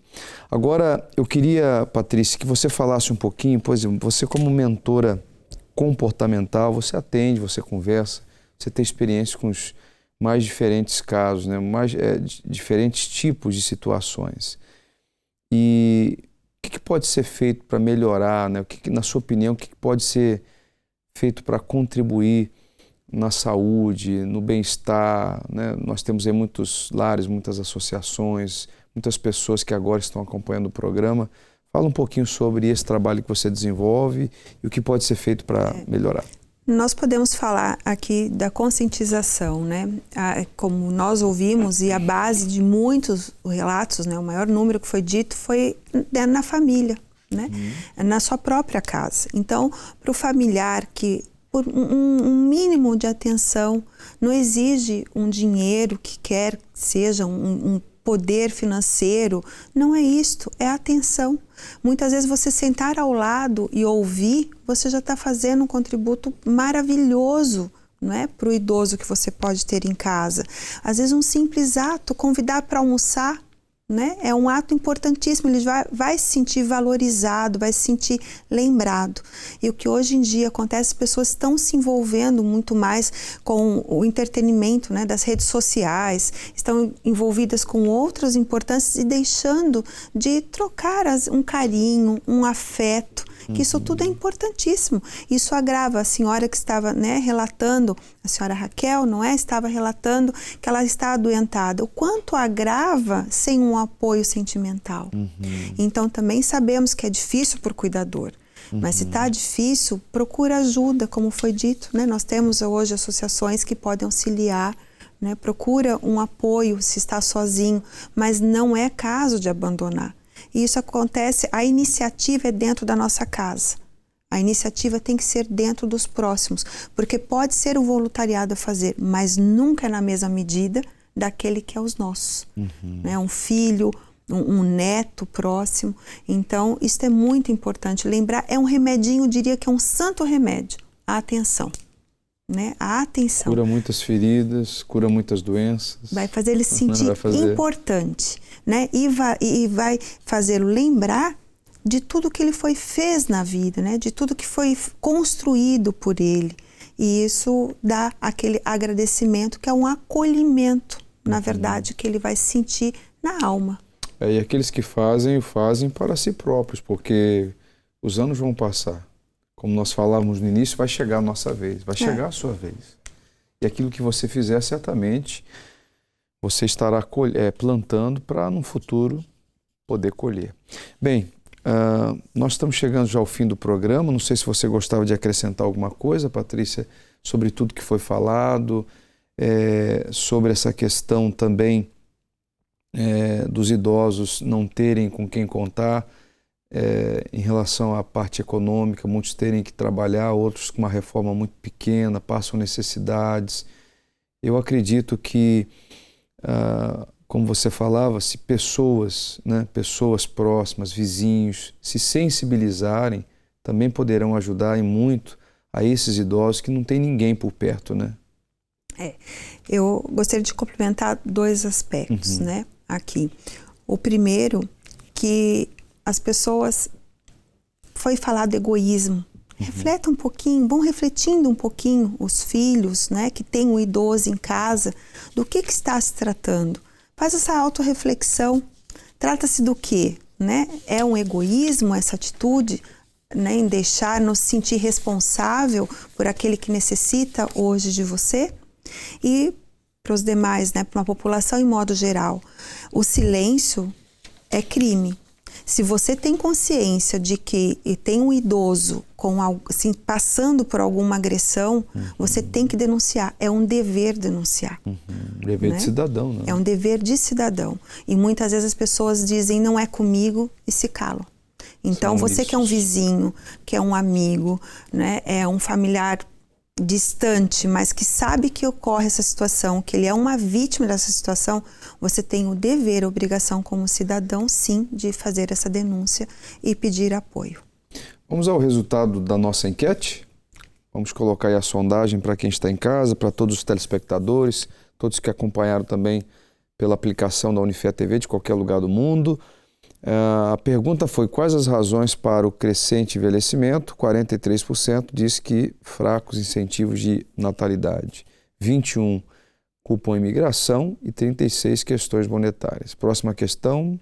Agora, eu queria, Patrícia, que você falasse um pouquinho, pois você como mentora comportamental, você atende, você conversa, você tem experiência com os mais diferentes casos, né? Diferentes tipos de situações. E o que pode ser feito para melhorar, né? Na sua opinião, o que pode ser feito para contribuir na saúde, no bem-estar, né? Nós temos aí muitos lares, muitas associações, muitas pessoas que agora estão acompanhando o programa. Fala um pouquinho sobre esse trabalho que você desenvolve e o que pode ser feito para melhorar. Nós podemos falar aqui da conscientização, né? Como nós ouvimos, e a base de muitos relatos, né? O maior número que foi dito foi na família, né? Na sua própria casa. Então, para o familiar que por um mínimo de atenção, não exige um dinheiro que quer que seja um poder financeiro, não é isto, é atenção. Muitas vezes você sentar ao lado e ouvir, você já está fazendo um contributo maravilhoso, não é? Para o idoso que você pode ter em casa. Às vezes um simples ato, convidar para almoçar, né? É um ato importantíssimo, ele vai se sentir valorizado, vai se sentir lembrado. E o que hoje em dia acontece, as pessoas estão se envolvendo muito mais com o entretenimento, né, das redes sociais, estão envolvidas com outras importâncias e deixando de trocar um carinho, um afeto, que isso tudo é importantíssimo. Isso agrava. A senhora que estava, né, relatando, a senhora Raquel, não é? Estava relatando que ela está adoentada. O quanto agrava sem um apoio sentimental. Então também sabemos que é difícil para o cuidador. Mas se está difícil, procura ajuda, como foi dito, né? Nós temos hoje associações que podem auxiliar, né? Procura um apoio se está sozinho, mas não é caso de abandonar. E isso acontece, a iniciativa é dentro da nossa casa. A iniciativa tem que ser dentro dos próximos, porque pode ser o voluntariado a fazer, mas nunca é na mesma medida daquele que é os nossos. Né? Um filho, um neto próximo. Então, isso é muito importante. Lembrar, é um remedinho, eu diria que é um santo remédio, a atenção. Né? A atenção. Cura muitas feridas, cura muitas doenças. Vai fazer ele se sentir importante, né? E vai fazê-lo lembrar de tudo que ele fez na vida, né? De tudo que foi construído por ele. E isso dá aquele agradecimento, que é um acolhimento, na verdade, que ele vai sentir na alma. E aqueles que fazem, o fazem para si próprios, porque os anos vão passar. Como nós falávamos no início, vai chegar a nossa vez, vai chegar a sua vez. E aquilo que você fizer, certamente, você estará plantando para, no futuro, poder colher. Bem, nós estamos chegando já ao fim do programa. Não sei se você gostava de acrescentar alguma coisa, Patrícia, sobre tudo que foi falado, sobre essa questão também dos idosos não terem com quem contar, em relação à parte econômica, muitos terem que trabalhar, outros com uma reforma muito pequena, passam necessidades. Eu acredito que, como você falava, se pessoas, né, pessoas próximas, vizinhos, se sensibilizarem, também poderão ajudar em muito a esses idosos que não tem ninguém por perto, né? Eu gostaria de complementar 2 aspectos, né, aqui. O primeiro, que as pessoas, foi falado egoísmo. Refleta um pouquinho, vão refletindo um pouquinho os filhos, né, que tem um idoso em casa, do que está se tratando. Faz essa autorreflexão. Trata-se do quê? Né? É um egoísmo essa atitude, né, em nos sentir responsável por aquele que necessita hoje de você? E para os demais, né, para uma população em modo geral, o silêncio é crime. Se você tem consciência de que tem um idoso assim, passando por alguma agressão, você tem que denunciar. É um dever denunciar. Dever, né, de cidadão, né? É um dever de cidadão. E muitas vezes as pessoas dizem, não é comigo, e se calam. Então, você que é um vizinho, que é um amigo, né, é um familiar distante, mas que sabe que ocorre essa situação, que ele é uma vítima dessa situação, você tem o dever, a obrigação como cidadão, sim, de fazer essa denúncia e pedir apoio. Vamos ao resultado da nossa enquete? Vamos colocar aí a sondagem para quem está em casa, para todos os telespectadores, todos que acompanharam também pela aplicação da Unifé TV de qualquer lugar do mundo. A pergunta foi: quais as razões para o crescente envelhecimento? 43% diz que fracos incentivos de natalidade. 21% culpam a imigração e 36% questões monetárias. Próxima questão.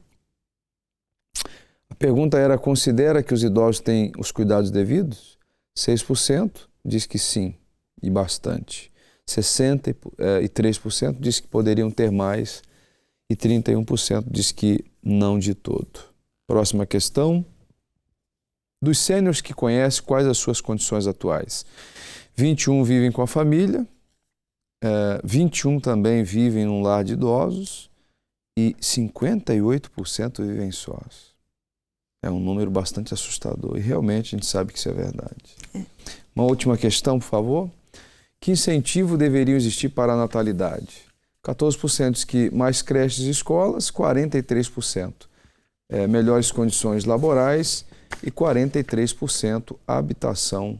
A pergunta era: considera que os idosos têm os cuidados devidos? 6% diz que sim, e bastante. 63% diz que poderiam ter mais e 31% diz que não de todo. Próxima questão. Dos sêniors que conhece, quais as suas condições atuais? 21% vivem com a família, 21% também vivem num lar de idosos e 58% vivem sós. É um número bastante assustador e realmente a gente sabe que isso é verdade. Uma última questão, por favor. Que incentivo deveria existir para a natalidade? 14% diz que mais creches e escolas, 43% melhores condições laborais e 43% habitação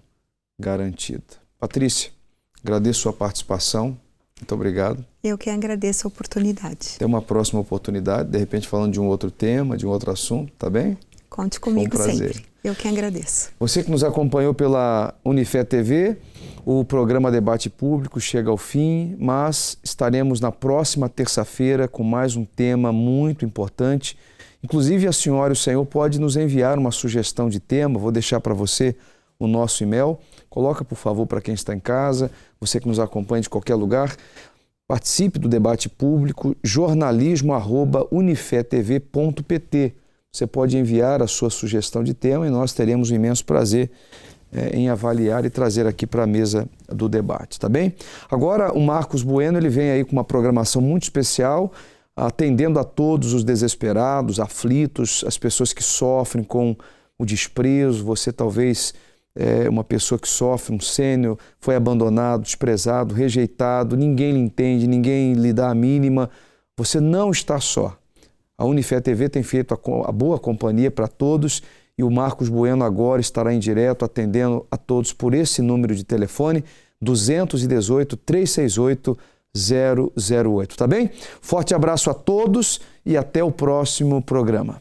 garantida. Patrícia, agradeço a sua participação. Muito obrigado. Eu que agradeço a oportunidade. Até uma próxima oportunidade, de repente falando de um outro tema, de um outro assunto, tá bem? Conte comigo sempre. Eu que agradeço. Você que nos acompanhou pela Unifé TV, o programa Debate Público chega ao fim, mas estaremos na próxima terça-feira com mais um tema muito importante. Inclusive, a senhora e o senhor pode nos enviar uma sugestão de tema. Vou deixar para você o nosso e-mail. Coloca, por favor, para quem está em casa, você que nos acompanha de qualquer lugar. Participe do Debate Público, jornalismo@unifetv.pt. Você pode enviar a sua sugestão de tema e nós teremos um imenso prazer em avaliar e trazer aqui para a mesa do debate, tá bem? Agora, o Marcos Bueno, ele vem aí com uma programação muito especial, atendendo a todos os desesperados, aflitos, as pessoas que sofrem com o desprezo. Você talvez é uma pessoa que sofre, um sênior, foi abandonado, desprezado, rejeitado, ninguém lhe entende, ninguém lhe dá a mínima. Você não está só. A Unifé TV tem feito a boa companhia para todos e o Marcos Bueno agora estará em direto atendendo a todos por esse número de telefone 218-368-008, tá bem? Forte abraço a todos e até o próximo programa.